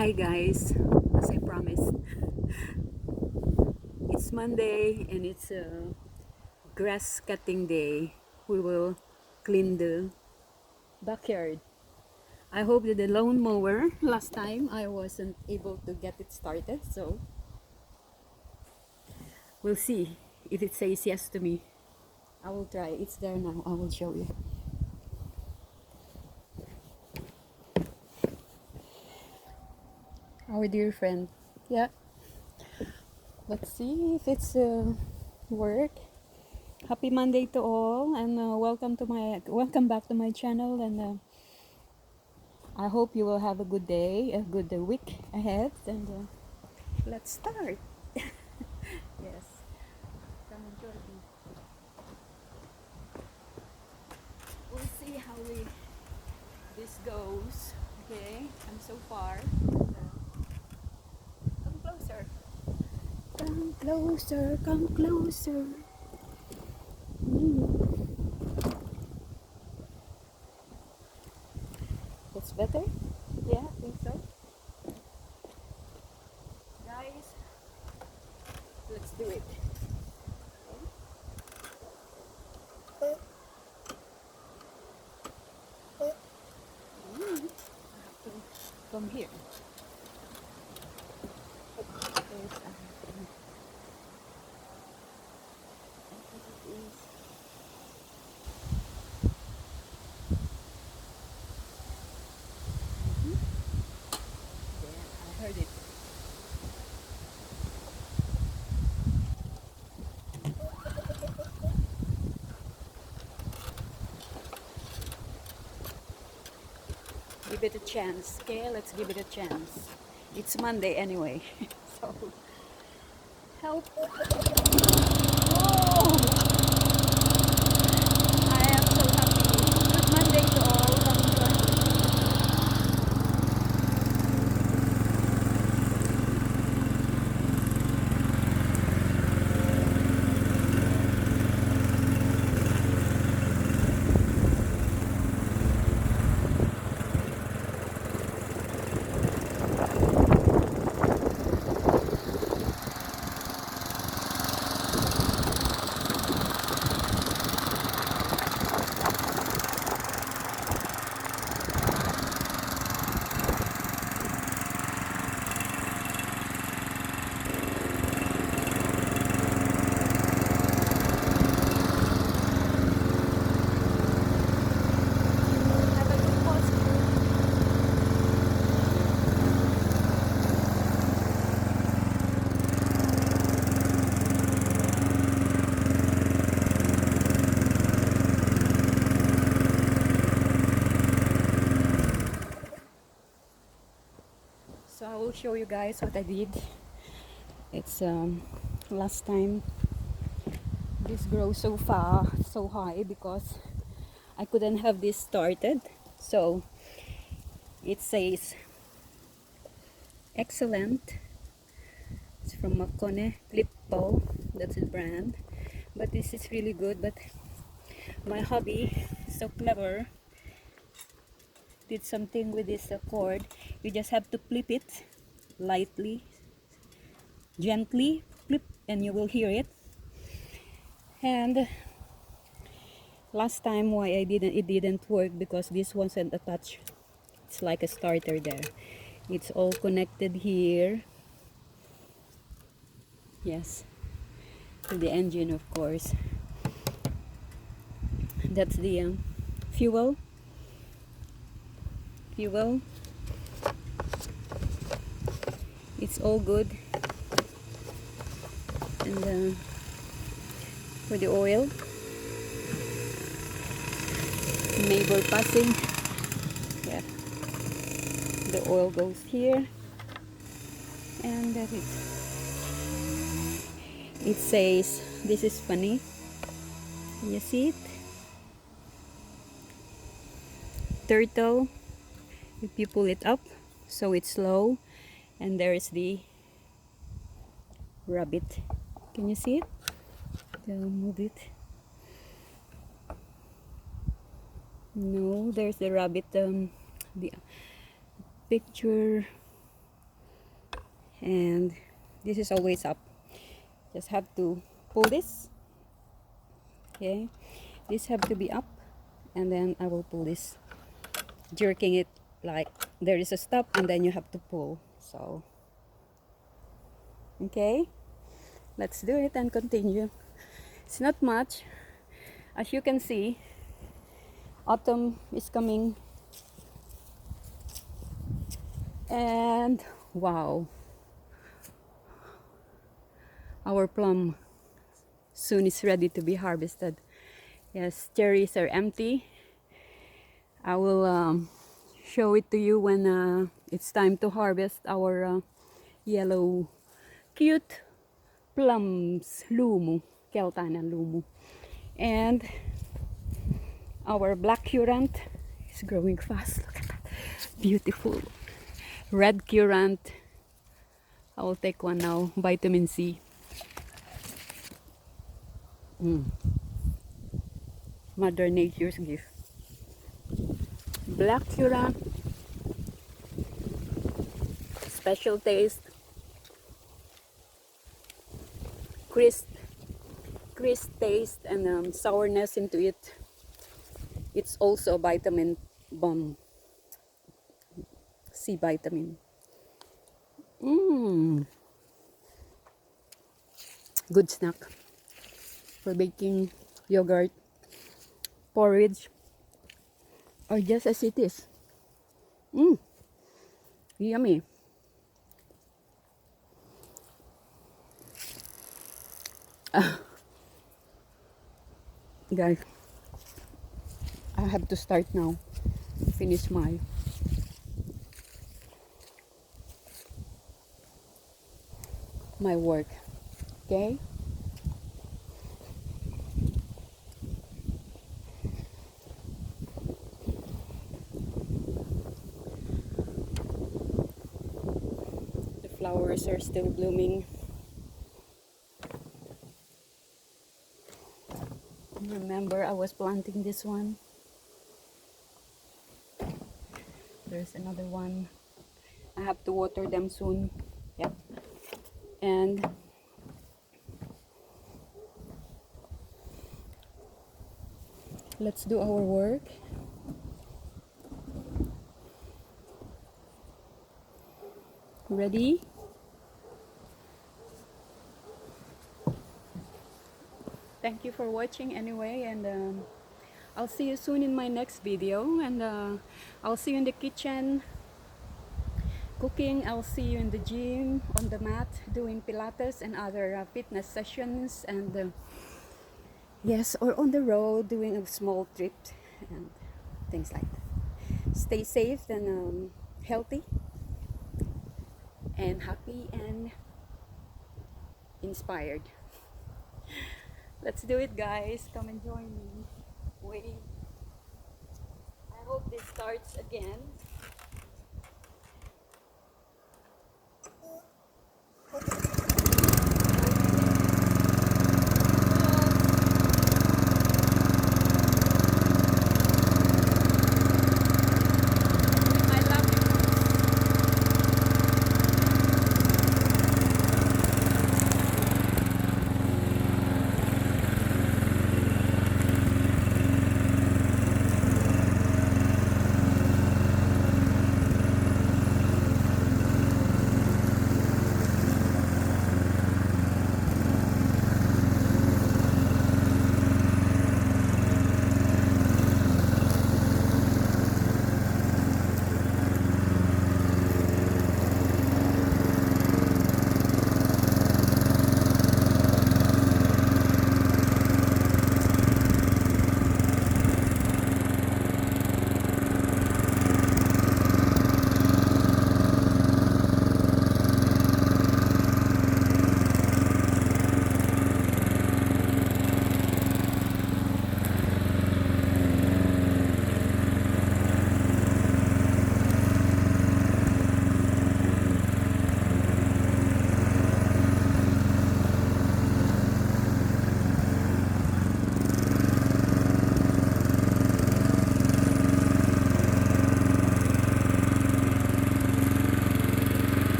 Hi guys, as I promised, it's Monday and it's a grass cutting day. We will clean the backyard. I hope that the lawnmower, last time I wasn't able to get it started, so we'll see if it says yes to me. I will try. It's there now. I will show you. Our dear friend. Yeah, let's see if it's work. Happy Monday to all, and welcome back to my channel. And I hope you will have a good day, a good week ahead. And let's start. Yes, come on, Jordan. We'll see how this goes. Okay, I'm so far. Come closer. Come closer. Come closer. Mm. That's better. Yeah, I think so. Guys, let's do it. I have to come here. There's, I heard it. Give it a chance, okay? Let's give it a chance. It's Monday anyway, so help. Whoa! I am so happy. Good Monday to all. Have a good pause. So I will show you guys what I did. It's last time this grows so far, so high because I couldn't have this started. So it says excellent. It's from Makone Flippo. That's his brand. But this is really good. But my hubby is so clever. Did something with this cord. You just have to flip it lightly, gently flip, and you will hear it. And last time why it didn't work because this wasn't attached. It's like a starter there. It's all connected here. Yes, to the engine, of course. That's the fuel. It's all good. And for the oil, neighbor passing. Yeah, the oil goes here, and that is. It says this is funny. Can you see it? Turtle. If you pull it up, so it's low, and there is the rabbit. Can you see it? I'll move it. No, there's the rabbit. The picture and this is always up. Just have to pull this. Okay, this have to be up, and then I will pull this, jerking it like there is a stop and then you have to pull. So okay, let's do it and continue. It's not much. As you can see, autumn is coming, and wow, our plum soon is ready to be harvested. Yes, cherries are empty. I will show it to you when it's time to harvest our yellow cute plums, lumu, keltanan lumu. And our black currant is growing fast. Look at that, beautiful red currant. I will take one now, vitamin C. Mother Nature's gift. Black currant, special taste, crisp taste, and sourness into it. It's also vitamin bomb, C vitamin. Good snack for baking yogurt, porridge, or just as it is. Yummy. Guys, I have to start now. Finish my work. Okay? The flowers are still blooming. Remember, I was planting this one. There's another one. I have to water them soon. Yep. And let's do our work. Ready? Thank you for watching anyway, and I'll see you soon in my next video, and I'll see you in the kitchen cooking. I'll see you in the gym on the mat doing pilates and other fitness sessions, and yes, or on the road doing a small trip and things like that. Stay safe and healthy and happy and inspired. Let's do it, guys. Come and join me. Wait. I hope this starts again.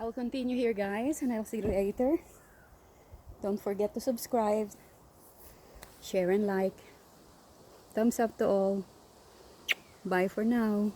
I'll continue here, guys, and I'll see you later. Don't forget to subscribe, share and like. Thumbs up to all. Bye for now.